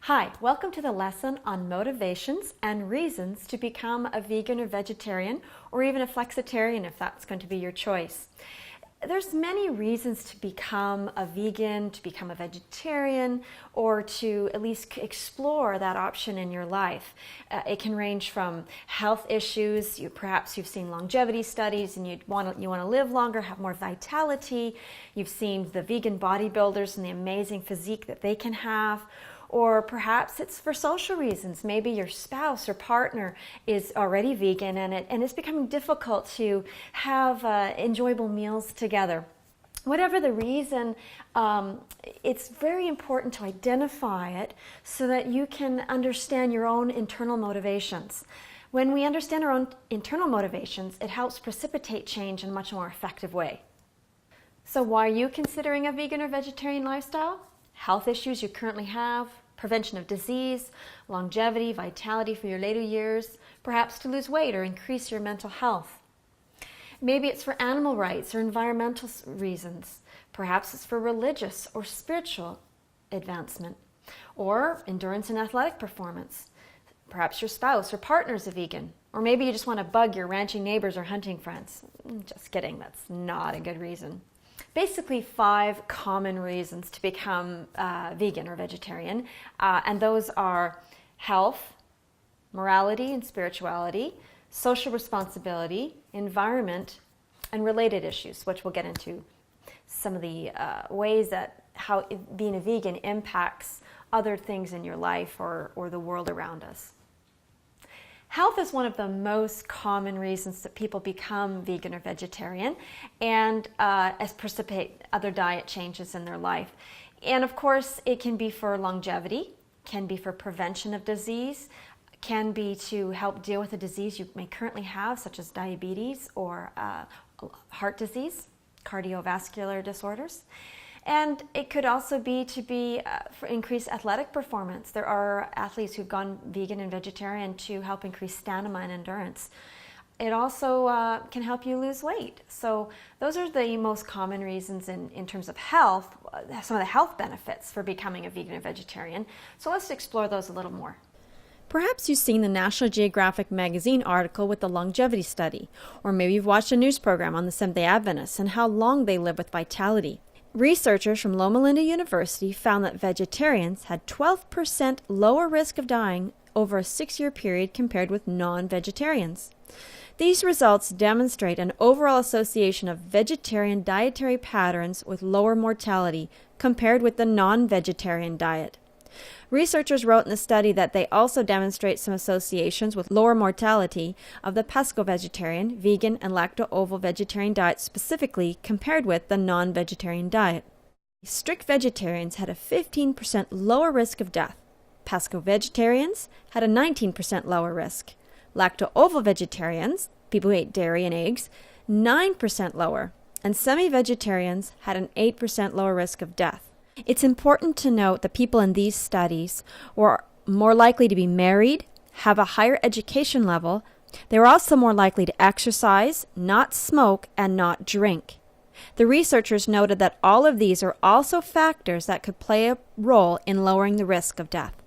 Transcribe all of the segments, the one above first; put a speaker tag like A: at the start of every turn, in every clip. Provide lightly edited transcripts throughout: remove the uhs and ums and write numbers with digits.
A: Hi, welcome to the lesson on motivations and reasons to become a vegan or vegetarian, or even a flexitarian if that's going to be your choice. There's many reasons to become a vegan, to become a vegetarian, or to at least explore that option in your life. It can range from health issues. Perhaps you've seen longevity studies and you want to live longer, have more vitality. You've seen the vegan bodybuilders and the amazing physique that they can have. Or perhaps it's for social reasons. Maybe your spouse or partner is already vegan and it's becoming difficult to have enjoyable meals together. Whatever the reason, it's very important to identify it so that you can understand your own internal motivations. When we understand our own internal motivations, it helps precipitate change in a much more effective way. So why are you considering a vegan or vegetarian lifestyle? Health issues you currently have, prevention of disease, longevity, vitality for your later years, perhaps to lose weight or increase your mental health. Maybe it's for animal rights or environmental reasons. Perhaps it's for religious or spiritual advancement, or endurance and athletic performance. Perhaps your spouse or partner is a vegan, or maybe you just want to bug your ranching neighbors or hunting friends. Just kidding, that's not a good reason. Basically 5 common reasons to become vegan or vegetarian, and those are health, morality and spirituality, social responsibility, environment, and related issues, which we'll get into some of the ways that how being a vegan impacts other things in your life or the world around us. Health is one of the most common reasons that people become vegan or vegetarian, and as precipitate other diet changes in their life. And of course, it can be for longevity, can be for prevention of disease, can be to help deal with a disease you may currently have, such as diabetes or heart disease, cardiovascular disorders. And it could also be for increased athletic performance. There are athletes who've gone vegan and vegetarian to help increase stamina and endurance. It also can help you lose weight. So those are the most common reasons in terms of health, some of the health benefits for becoming a vegan and vegetarian. So let's explore those a little more. Perhaps you've seen the National Geographic magazine article with the longevity study, or maybe you've watched a news program on the Seventh-day Adventists and how long they live with vitality. Researchers from Loma Linda University found that vegetarians had 12% lower risk of dying over a 6-year period compared with non-vegetarians. These results demonstrate an overall association of vegetarian dietary patterns with lower mortality compared with the non-vegetarian diet. Researchers wrote in the study that they also demonstrate some associations with lower mortality of the pesco-vegetarian, vegan, and lacto-ovo vegetarian diet specifically compared with the non-vegetarian diet. Strict vegetarians had a 15% lower risk of death. Pesco-vegetarians had a 19% lower risk. Lacto-ovo vegetarians, people who ate dairy and eggs, 9% lower. And semi-vegetarians had an 8% lower risk of death. It's important to note that people in these studies were more likely to be married, have a higher education level. They were also more likely to exercise, not smoke, and not drink. The researchers noted that all of these are also factors that could play a role in lowering the risk of death.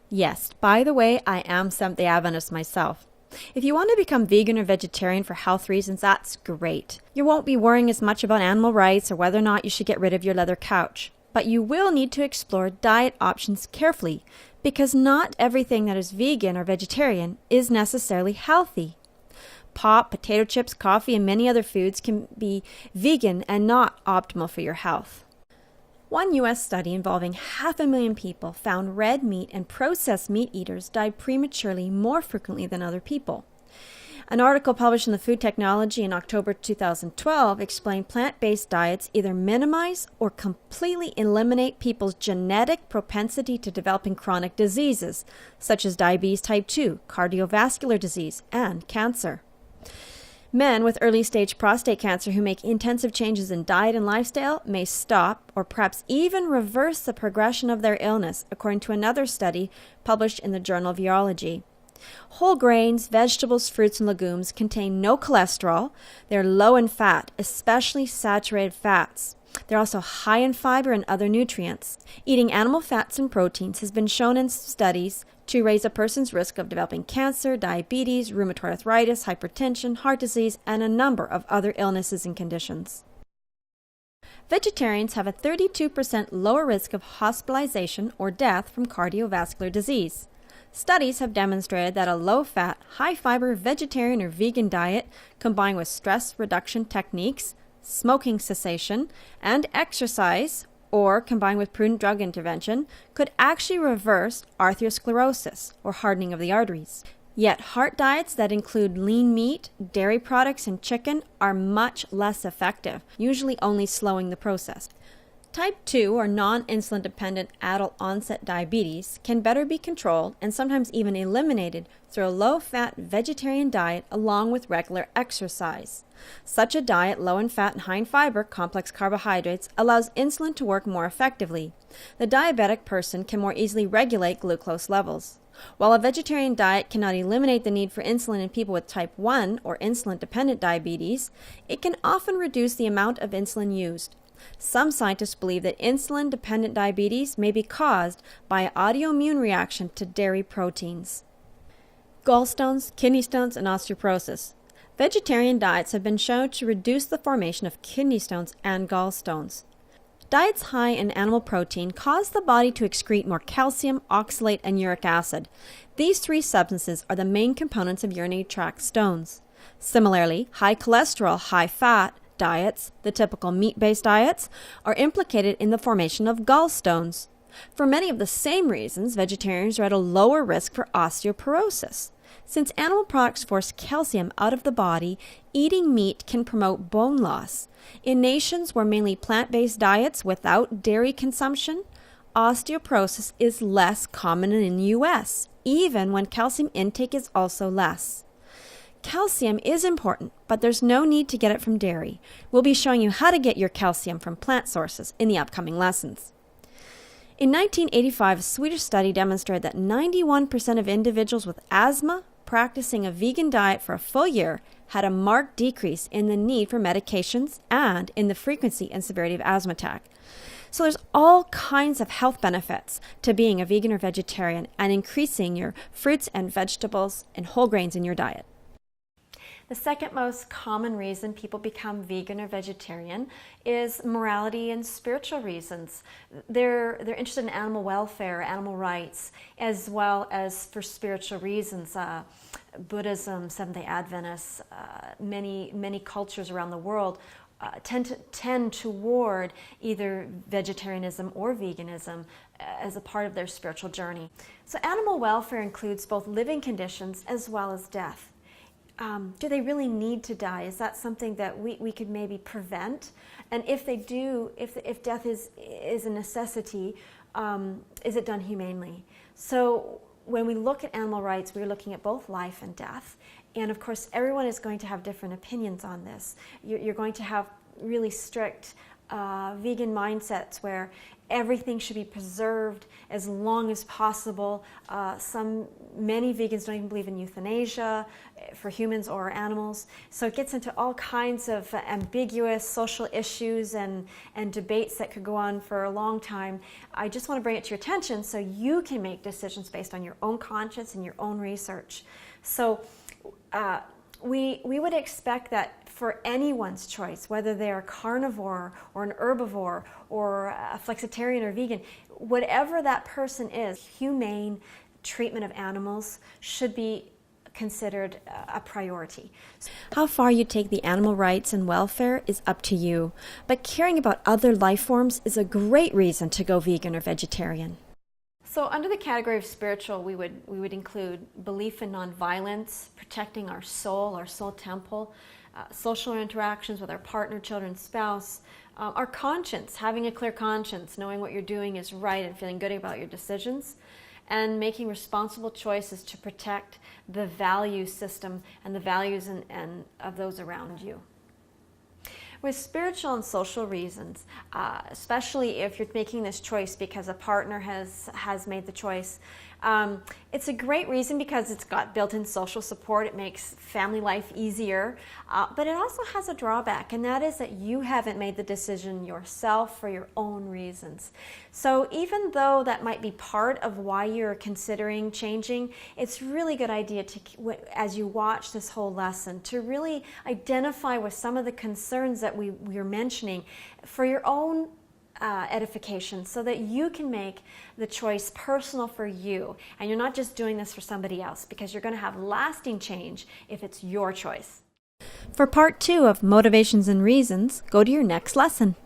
A: Yes, by the way, I am Seventh-day Adventist myself. If you want to become vegan or vegetarian for health reasons, that's great. You won't be worrying as much about animal rights or whether or not you should get rid of your leather couch. But you will need to explore diet options carefully, because not everything that is vegan or vegetarian is necessarily healthy. Pop, potato chips, coffee, and many other foods can be vegan and not optimal for your health. One U.S. study involving 500,000 people found red meat and processed meat eaters died prematurely more frequently than other people. An article published in the Food Technology in October 2012 explained plant-based diets either minimize or completely eliminate people's genetic propensity to developing chronic diseases, such as diabetes type 2, cardiovascular disease, and cancer. Men with early-stage prostate cancer who make intensive changes in diet and lifestyle may stop or perhaps even reverse the progression of their illness, according to another study published in the Journal of Urology. Whole grains, vegetables, fruits, and legumes contain no cholesterol. They're low in fat, especially saturated fats. They're also high in fiber and other nutrients. Eating animal fats and proteins has been shown in studies to raise a person's risk of developing cancer, diabetes, rheumatoid arthritis, hypertension, heart disease, and a number of other illnesses and conditions. Vegetarians have a 32% lower risk of hospitalization or death from cardiovascular disease. Studies have demonstrated that a low-fat, high-fiber vegetarian or vegan diet combined with stress reduction techniques, smoking cessation, and exercise, or combined with prudent drug intervention, could actually reverse atherosclerosis, or hardening of the arteries. Yet heart diets that include lean meat, dairy products, and chicken are much less effective, usually only slowing the process. Type 2 or non-insulin dependent adult onset diabetes can better be controlled and sometimes even eliminated through a low-fat vegetarian diet along with regular exercise. Such a diet, low in fat and high in fiber, complex carbohydrates, allows insulin to work more effectively. The diabetic person can more easily regulate glucose levels. While a vegetarian diet cannot eliminate the need for insulin in people with type 1 or insulin-dependent diabetes, it can often reduce the amount of insulin used. Some scientists believe that insulin-dependent diabetes may be caused by an autoimmune reaction to dairy proteins. Gallstones, kidney stones, and osteoporosis. Vegetarian diets have been shown to reduce the formation of kidney stones and gallstones. Diets high in animal protein cause the body to excrete more calcium, oxalate, and uric acid. These three substances are the main components of urinary tract stones. Similarly, high cholesterol, high fat diets, the typical meat-based diets, are implicated in the formation of gallstones. For many of the same reasons, vegetarians are at a lower risk for osteoporosis. Since animal products force calcium out of the body, eating meat can promote bone loss. In nations where mainly plant-based diets without dairy consumption, osteoporosis is less common than in the U.S., even when calcium intake is also less. Calcium is important, but there's no need to get it from dairy. We'll be showing you how to get your calcium from plant sources in the upcoming lessons. In 1985, a Swedish study demonstrated that 91% of individuals with asthma practicing a vegan diet for a full year had a marked decrease in the need for medications and in the frequency and severity of asthma attack. So there's all kinds of health benefits to being a vegan or vegetarian and increasing your fruits and vegetables and whole grains in your diet. The second most common reason people become vegan or vegetarian is morality and spiritual reasons. They're interested in animal welfare, animal rights, as well as for spiritual reasons. Buddhism, Seventh-day Adventists, many cultures around the world tend toward either vegetarianism or veganism as a part of their spiritual journey. So animal welfare includes both living conditions as well as death. Do they really need to die? Is that something that we could maybe prevent? And if they do, if death is a necessity, is it done humanely? So when we look at animal rights, we're looking at both life and death. And of course, everyone is going to have different opinions on this. You're going to have really strict vegan mindsets where everything should be preserved as long as possible. Many vegans don't even believe in euthanasia for humans or animals. So it gets into all kinds of ambiguous social issues and debates that could go on for a long time. I just want to bring it to your attention so you can make decisions based on your own conscience and your own research. So we would expect that for anyone's choice, whether they're a carnivore or an herbivore or a flexitarian or vegan, whatever that person is, humane treatment of animals should be considered a priority. How far you take the animal rights and welfare is up to you, but caring about other life forms is a great reason to go vegan or vegetarian. So under the category of spiritual, we would include belief in nonviolence, protecting our soul temple, social interactions with our partner, children, spouse, our conscience, having a clear conscience, knowing what you're doing is right and feeling good about your decisions, and making responsible choices to protect the value system and the values and of those around you. With spiritual and social reasons, especially if you're making this choice because a partner has made the choice, it's a great reason because it's got built-in social support. It makes family life easier, but it also has a drawback, and that is that you haven't made the decision yourself for your own reasons. So even though that might be part of why you're considering changing, it's really good idea to, as you watch this whole lesson, to really identify with some of the concerns that we're mentioning for your own edification, so that you can make the choice personal for you, and you're not just doing this for somebody else, because you're going to have lasting change if it's your choice. For part 2 of Motivations and Reasons, go to your next lesson.